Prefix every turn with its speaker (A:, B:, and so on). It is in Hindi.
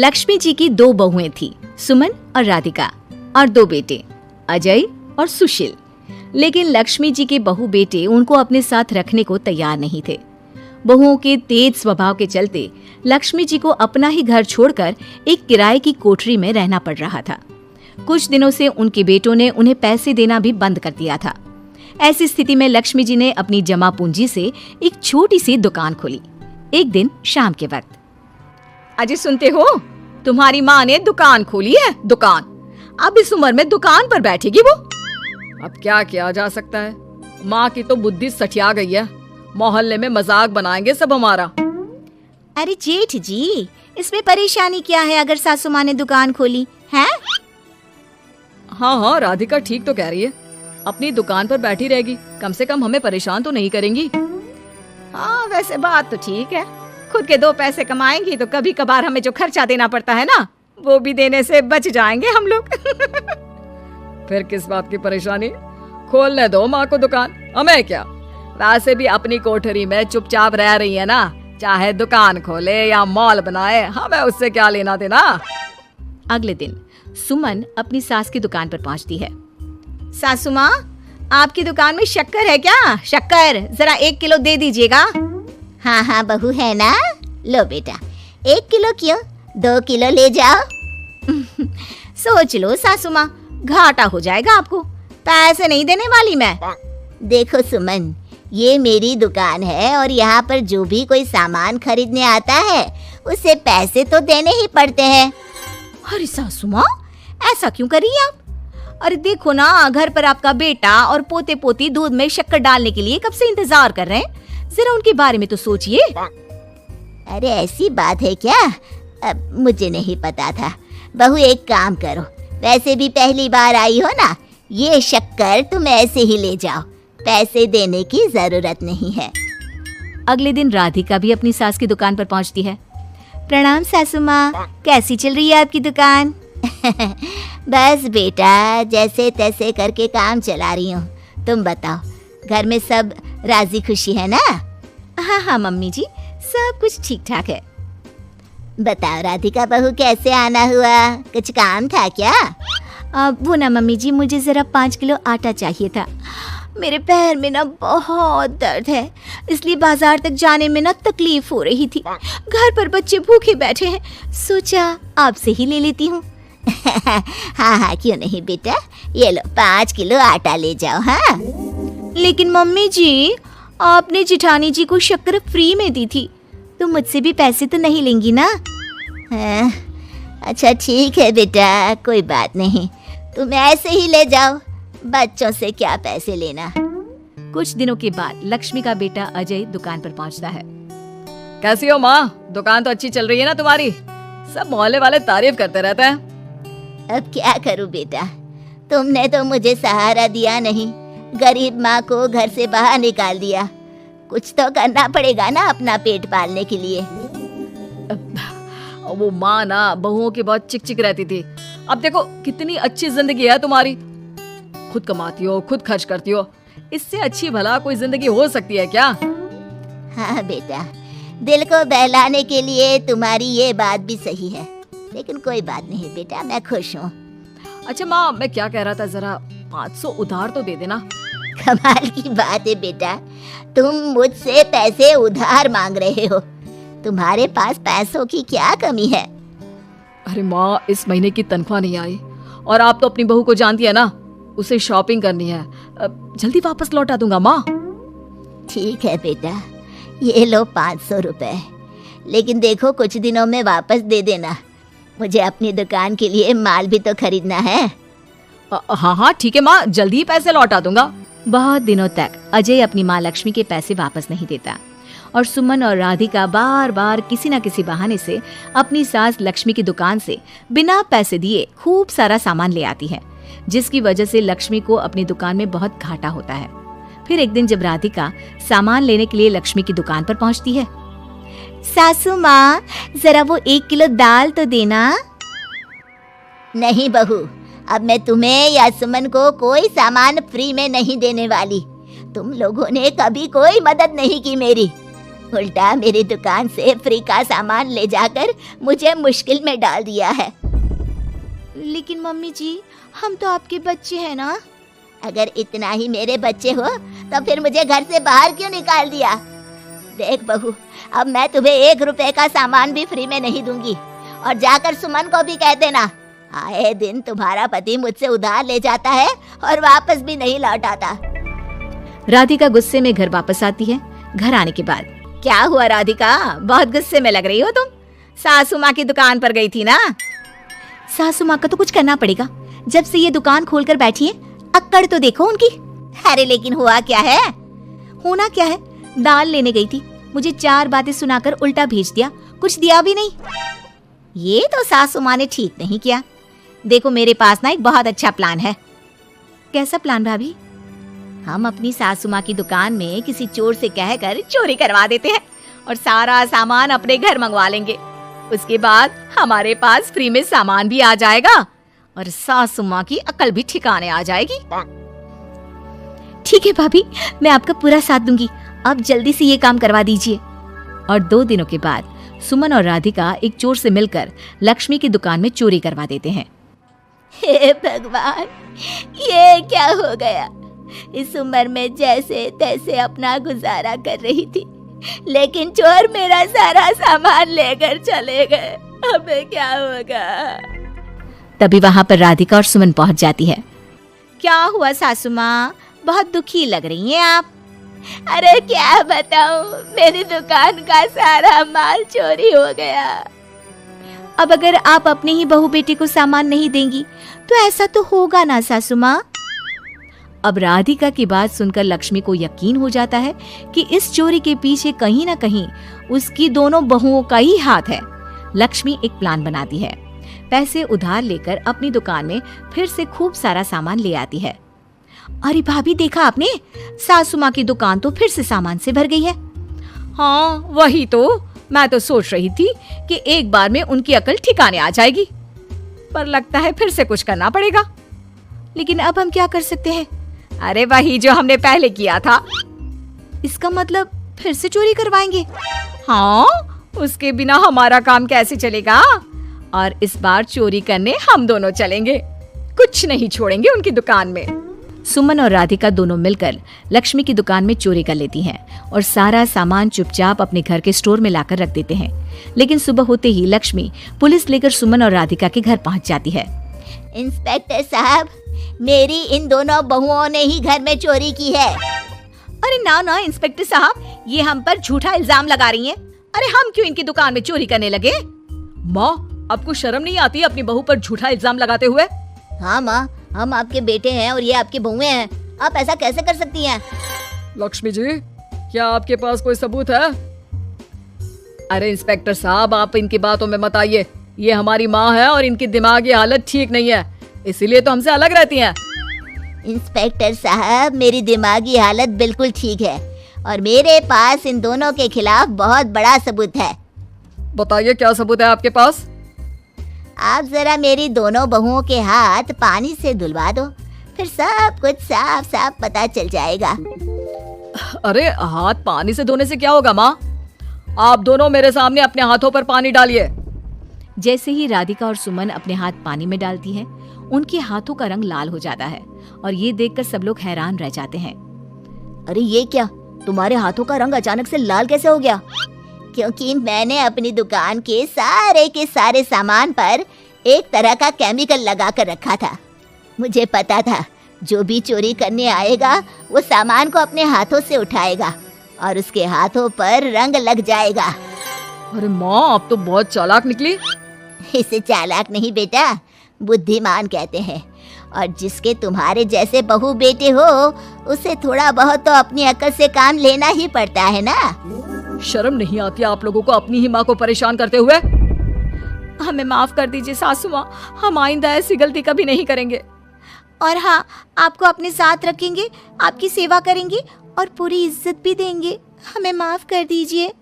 A: लक्ष्मी जी की 2 बहुएं थी, सुमन और राधिका, और 2 बेटे, अजय और सुशील। लेकिन लक्ष्मी जी के बहू बेटे उनको अपने साथ रखने को तैयार नहीं थे। बहुओं के तेज स्वभाव के चलते लक्ष्मी जी को अपना ही घर छोड़कर एक किराए की कोठरी में रहना पड़ रहा था। कुछ दिनों से उनके बेटों ने उन्हें पैसे देना भी बंद कर दिया था। ऐसी स्थिति में लक्ष्मी जी ने अपनी जमा पूंजी से एक छोटी सी दुकान खोली। एक दिन शाम के वक्त,
B: अजय सुनते हो, तुम्हारी माँ ने दुकान खोली है। दुकान अब इस उम्र में दुकान पर बैठेगी वो। अब क्या किया जा सकता है, माँ की तो बुद्धि सठिया गई है। मोहल्ले में मजाक बनाएंगे सब हमारा।
A: अरे जेठ जी, इसमें परेशानी क्या है अगर सासू माँ ने दुकान खोली है?
B: हाँ, राधिका ठीक तो कह रही है। अपनी दुकान पर बैठी रहेगी, कम से कम हमें परेशान तो नहीं करेंगी। हाँ, वैसे बात तो ठीक है। खुद के 2 पैसे कमाएंगी तो कभी कभार हमें जो खर्चा देना पड़ता है ना, वो भी देने से बच जाएंगे हम लोग। फिर किस बात की परेशानी, खोलने दो माँ को दुकान, हमें क्या। वैसे भी अपनी कोठरी में चुपचाप रह रही है ना, चाहे दुकान खोले या मॉल बनाए, हमें उससे क्या लेना देना।
A: अगले दिन सुमन अपनी सास की दुकान पर पहुंचती है।
B: सासू माँ, आपकी दुकान में शक्कर है क्या? शक्कर जरा 1 किलो दे दीजिएगा।
C: हाँ हाँ बहू है ना, लो बेटा 1 किलो क्यों, 2 किलो ले जाओ।
B: सोच लो सासू माँ, घाटा हो जाएगा आपको, पैसे नहीं देने वाली मैं।
C: देखो सुमन, ये मेरी दुकान है और यहाँ पर जो भी कोई सामान खरीदने आता है उसे पैसे तो देने ही पड़ते हैं।
B: अरे सासू माँ, ऐसा क्यों कर रही हैं आप? अरे देखो ना, घर पर आपका बेटा और पोते पोती दूध में शक्कर डालने के लिए कब से इंतजार कर रहे हैं। जरा उनके बारे में तो सोचिए।
C: अरे ऐसी बात है क्या? अब मुझे नहीं पता था। बहू एक काम करो, वैसे भी पहली बार आई हो ना, ये शक्कर तुम ऐसे ही ले जाओ, पैसे देने की जरूरत नहीं है।
A: अगले दिन राधिका भी अपनी सास की दुकान पर पहुंचती है। प्रणाम सासू माँ, कैसी चल रही है आपकी दुकान?
C: बस बेटा, जैसे तैसे करके काम चला रही हूँ। तुम बताओ, घर में सब राजी खुशी है ना?
A: हाँ हाँ मम्मी जी, सब कुछ ठीक ठाक है।
C: बताओ राधिका बहू, कैसे आना हुआ? कुछ काम था क्या?
A: वो ना मम्मी जी, मुझे जरा 5 किलो आटा चाहिए था। मेरे पैर में ना बहुत दर्द है, इसलिए बाजार तक जाने में ना तकलीफ हो रही थी। घर पर बच्चे भूखे बैठे हैं, सोचा आपसे ही ले लेती हूँ।
C: हाँ हाँ क्यों नहीं बेटा, ये लो 5 किलो आटा ले जाओ। हाँ
A: लेकिन मम्मी जी, आपने जिठानी जी को शक्कर फ्री में दी थी, तो मुझसे भी पैसे तो नहीं लेंगी ना?
C: हाँ, अच्छा ठीक है बेटा, कोई बात नहीं, तुम ऐसे ही ले जाओ, बच्चों से क्या पैसे लेना।
A: कुछ दिनों के बाद लक्ष्मी का बेटा अजय दुकान पर पहुंचता है।
B: कैसी हो माँ, दुकान तो अच्छी चल रही है ना तुम्हारी? सब मोहल्ले वाले तारीफ करते रहते हैं।
C: अब क्या करूं बेटा, तुमने तो मुझे सहारा दिया नहीं, गरीब माँ को घर से बाहर निकाल दिया। कुछ तो करना पड़ेगा ना अपना पेट पालने के लिए।
B: वो माँ ना बहुओं की बहुत चिक चिक रहती थी। अब देखो कितनी अच्छी जिंदगी है तुम्हारी, खुद कमाती हो, खुद खर्च करती हो, इससे अच्छी भला कोई जिंदगी हो सकती है क्या?
C: हाँ बेटा, दिल को बहलाने के लिए तुम्हारी ये बात भी सही है, लेकिन कोई बात नहीं बेटा, मैं खुश हूँ।
B: अच्छा माँ, मैं क्या कह रहा था, जरा 500 उधार तो दे देना।
C: कमाल की बात है बेटा, तुम मुझसे पैसे उधार मांग रहे हो, तुम्हारे पास पैसों की क्या कमी है?
B: अरे माँ, इस महीने की तनख्वाह नहीं आई और आप तो अपनी बहू को जानती है ना, उसे शॉपिंग करनी है, जल्दी वापस लौटा दूंगा माँ।
C: ठीक है बेटा, ये लो 500 रुपए, लेकिन देखो कुछ दिनों में वापस दे देना, मुझे अपनी दुकान के लिए माल भी तो खरीदना है।
B: हाँ हाँ ठीक है माँ, जल्दी ही पैसे लौटा दूंगा।
A: बहुत दिनों तक अजय अपनी माँ लक्ष्मी के पैसे वापस नहीं देता और सुमन और राधिका बार बार किसी न किसी बहाने से अपनी सास लक्ष्मी की दुकान से बिना पैसे दिए खूब सारा सामान ले आती है, जिसकी वजह से लक्ष्मी को अपनी दुकान में बहुत घाटा होता है। फिर एक दिन जब राधिका सामान लेने के लिए लक्ष्मी की दुकान पर पहुंचती है,
C: सासू माँ जरा वो 1 किलो दाल तो देना। नहीं बहू, अब मैं तुम्हें या सुमन को कोई सामान फ्री में नहीं देने वाली, तुम लोगों ने कभी कोई मदद नहीं की मेरी। उल्टा मेरी दुकान से फ्री का सामान ले जाकर मुझे मुश्किल में डाल दिया है।
A: लेकिन मम्मी जी, हम तो आपके बच्चे हैं ना।
C: अगर इतना ही मेरे बच्चे हो तो फिर मुझे घर से बाहर क्यों निकाल दिया? देख बहू, अब मैं तुम्हें 1 रुपए का सामान भी फ्री में नहीं दूंगी। और जाकर सुमन को भी कह देना, आए दिन तुम्हारा पति मुझसे उधार ले जाता है और वापस भी नहीं लौट आता।
A: राधिका गुस्से में घर वापस आती है। घर आने के बाद,
B: क्या हुआ राधिका, बहुत गुस्से में लग रही हो तुम? सासू माँ की दुकान पर गई थी ना?
A: सासू माँ का तो कुछ करना पड़ेगा, जब से ये दुकान खोलकर बैठी है। अक्कड़ तो देखो उनकी।
B: अरे लेकिन हुआ क्या है?
A: होना क्या है, दाल लेने गई थी, मुझे 4 बातें सुनाकर उल्टा भेज दिया, कुछ दिया भी नहीं।
B: ये तो सासू माँ ने ठीक नहीं किया। देखो मेरे पास ना एक बहुत अच्छा प्लान है।
A: कैसा प्लान भाभी?
B: हम अपनी सासू माँ की दुकान में किसी चोर से कहकर चोरी करवा देते हैं और सारा सामान अपने घर मंगवा लेंगे। उसके बाद हमारे पास फ्री में सामान भी आ जाएगा और सासू माँ की अकल भी ठिकाने आ जाएगी।
A: ठीक है भाभी, मैं आपका पूरा साथ दूंगी। अब जल्दी से ये काम करवा दीजिए। और 2 दिनों के बाद सुमन और राधिका एक चोर से मिलकर लक्ष्मी की दुकान में चोरी करवा देते हैं।
C: हे भगवान, ये क्या हो गया? इस उम्र में जैसे तैसे अपना गुजारा कर रही थी, लेकिन चोर मेरा सारा सामान लेकर चले गए। अबे क्या होगा?
A: तभी वहाँ पर राधिका और सुमन पहुँच जाती है।
B: क्या हुआ सासू माँ, बहुत दुखी लग रही हैं आप?
C: अरे क्या बताऊं, मेरी दुकान का सारा माल चोरी हो गया।
A: अब अगर आप अपने ही बहू बेटे को सामान नहीं देंगी तो ऐसा तो होगा ना सासू माँ। अब राधिका की बात सुनकर लक्ष्मी को यकीन हो जाता है कि इस चोरी के पीछे कहीं ना कहीं उसकी दोनों बहुओं का ही हाथ है। लक्ष्मी एक प्लान बनाती है। पैसे उधार लेकर अपनी दुकान में फिर से खूब सारा सामान ले आती है। अरे भाभी, देखा आपने, सासू माँ की दुकान तो फिर से सामान से भर गई है।
B: हाँ वही तो, मैं तो सोच रही थी कि एक बार में उनकी अकल ठिकाने आ जाएगी, पर लगता है फिर से कुछ करना पड़ेगा।
A: लेकिन अब हम क्या कर सकते हैं?
B: अरे वही जो हमने पहले किया था।
A: इसका मतलब फिर से चोरी करवाएंगे?
B: हाँ, उसके बिना हमारा काम कैसे चलेगा? और इस बार चोरी करने हम दोनों चलेंगे, कुछ नहीं छोड़ेंगे उनकी दुकान में।
A: सुमन और राधिका दोनों मिलकर लक्ष्मी की दुकान में चोरी कर लेती हैं और सारा सामान चुपचाप अपने घर के स्टोर में लाकर रख देते हैं। लेकिन सुबह होते ही लक्ष्मी पुलिस लेकर सुमन और राधिका के घर पहुंच जाती है।
C: इंस्पेक्टर साहब, मेरी इन दोनों बहुओं ने ही घर में चोरी की है।
B: अरे ना ना इंस्पेक्टर साहब, ये हम पर झूठा इल्जाम लगा रही हैं। अरे हम क्यों इनकी दुकान में चोरी करने लगे? माँ, आपको शर्म नहीं आती अपनी बहू पर झूठा इल्जाम लगाते हुए?
C: हाँ माँ, हम आपके बेटे हैं और ये आपकी बहुएं हैं, आप ऐसा कैसे कर सकती हैं?
B: लक्ष्मी जी, क्या आपके पास कोई सबूत है? अरे इंस्पेक्टर साहब, आप इनकी बातों में मत आइए। ये हमारी माँ है और इनकी दिमागी हालत ठीक नहीं है, इसीलिए तो हमसे अलग रहती हैं।
C: इंस्पेक्टर साहब, मेरी दिमागी हालत बिल्कुल ठीक है और मेरे पास इन दोनों के खिलाफ बहुत बड़ा सबूत है।
B: बताइए क्या सबूत है आपके पास?
C: आप जरा मेरी दोनों बहुओं के हाथ पानी से धुलवा दो, फिर सब कुछ साफ साफ पता चल जाएगा।
B: अरे हाथ पानी से धोने से क्या होगा माँ? आप दोनों मेरे सामने अपने हाथों पर पानी डालिए।
A: जैसे ही राधिका और सुमन अपने हाथ पानी में डालती हैं, उनके हाथों का रंग लाल हो जाता है और ये देखकर सब लोग हैरान रह जाते हैं।
C: अरे ये क्या, तुम्हारे हाथों का रंग अचानक से लाल कैसे हो गया? क्योंकि मैंने अपनी दुकान के सारे सामान पर एक तरह का केमिकल लगा कर रखा था। मुझे पता था जो भी चोरी करने आएगा वो सामान को अपने हाथों से उठाएगा और उसके हाथों पर रंग लग जाएगा।
B: अरे माँ, आप तो बहुत चालाक निकली।
C: इसे चालाक नहीं बेटा, बुद्धिमान कहते हैं। और जिसके तुम्हारे जैसे बहू बेटे हो, उसे थोड़ा बहुत तो अपनी अकल से काम लेना ही पड़ता है ना।
B: शर्म नहीं आती आप लोगों को अपनी ही माँ को परेशान करते हुए? हमें माफ कर दीजिए सासू माँ, हम आइंदा ऐसी गलती कभी नहीं करेंगे।
A: और हाँ, आपको अपने साथ रखेंगे, आपकी सेवा करेंगे और पूरी इज्जत भी देंगे। हमें माफ कर दीजिए।